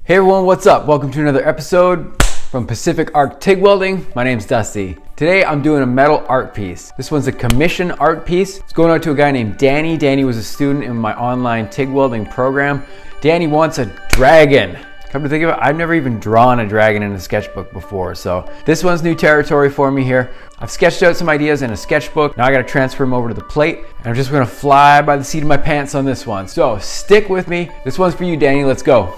Hey everyone, what's up? Welcome to another episode from Pacific Arc TIG Welding. My name's Dusty. Today I'm doing a metal art piece. This one's a commission art piece. It's going out to a guy named Danny. Danny was a student in my online TIG welding program. Danny wants a dragon. Come to think of it, I've never even drawn a dragon in a sketchbook before, so this one's new territory for me here. I've sketched out some ideas in a sketchbook. Now I gotta transfer them over to the plate, and I'm just gonna fly by the seat of my pants on this one. So stick with me. This one's for you, Danny. Let's go.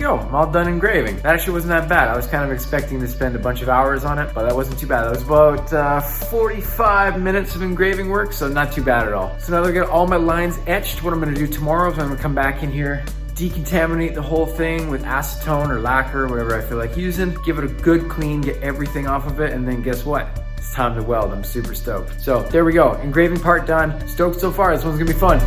I'm all done engraving. That actually wasn't that bad. I was kind of expecting to spend a bunch of hours on it, but that wasn't too bad. That was about 45 minutes of engraving work, so not too bad at all. So now that I got all my lines etched, what I'm gonna do tomorrow is I'm gonna come back in here, decontaminate the whole thing with acetone or lacquer, whatever I feel like using, give it a good clean, get everything off of it, and then guess what? It's time to weld. I'm super stoked. So there we go, engraving part done. Stoked so far, this one's gonna be fun.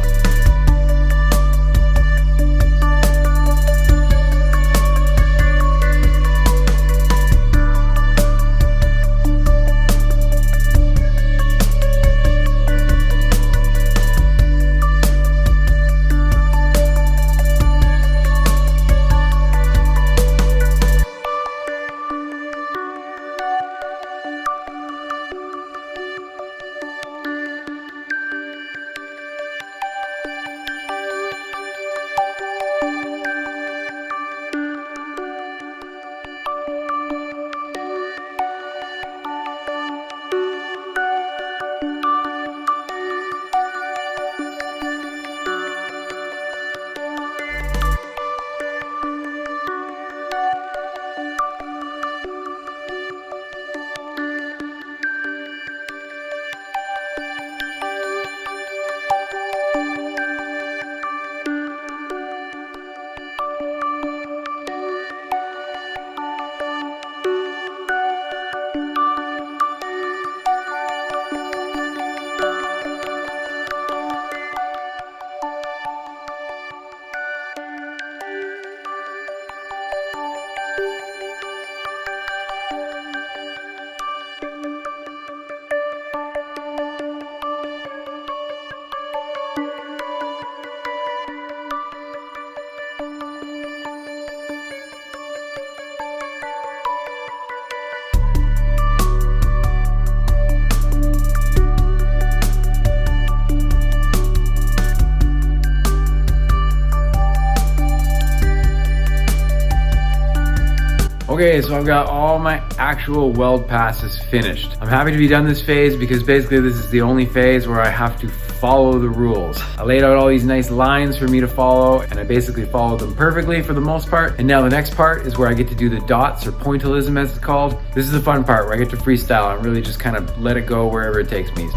Okay, so I've got all my actual weld passes finished. I'm happy to be done this phase because basically this is the only phase where I have to follow the rules. I laid out all these nice lines for me to follow and I basically followed them perfectly for the most part. And now the next part is where I get to do the dots or pointillism as it's called. This is the fun part where I get to freestyle and really just kind of let it go wherever it takes me.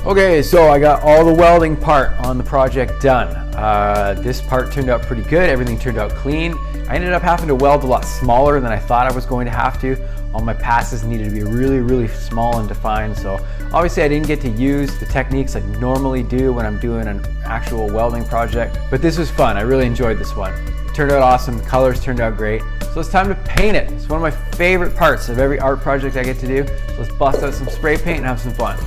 Okay, so I got all the welding part on the project done. This part turned out pretty good. Everything turned out clean. I ended up having to weld a lot smaller than I thought I was going to have to. All my passes needed to be really small and defined. So obviously I didn't get to use the techniques I normally do when I'm doing an actual welding project, but this was fun. I really enjoyed this one. It turned out awesome. The colors turned out great. So it's time to paint it. It's one of my favorite parts of every art project I get to do. So let's bust out some spray paint and have some fun.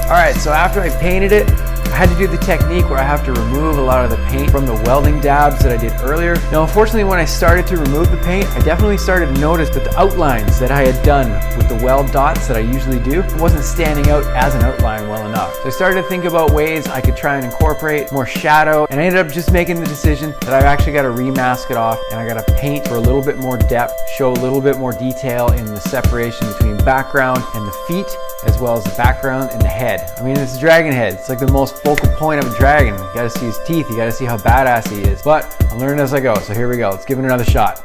Alright, so after I painted it, I had to do the technique where I have to remove a lot of the paint from the welding dabs that I did earlier. Now unfortunately when I started to remove the paint, I definitely started to notice that the outlines that I had done with the weld dots that I usually do wasn't standing out as an outline well enough. So I started to think about ways I could try and incorporate more shadow, and I ended up just making the decision that I've actually got to remask it off and I got to paint for a little bit more depth, show a little bit more detail in the separation between background and the feet, as well as the background and the head. I mean, it's a dragon head. It's like the most focal point of a dragon. You gotta see his teeth, you gotta see how badass he is. But I'm learning as I go, so here we go. Let's give it another shot.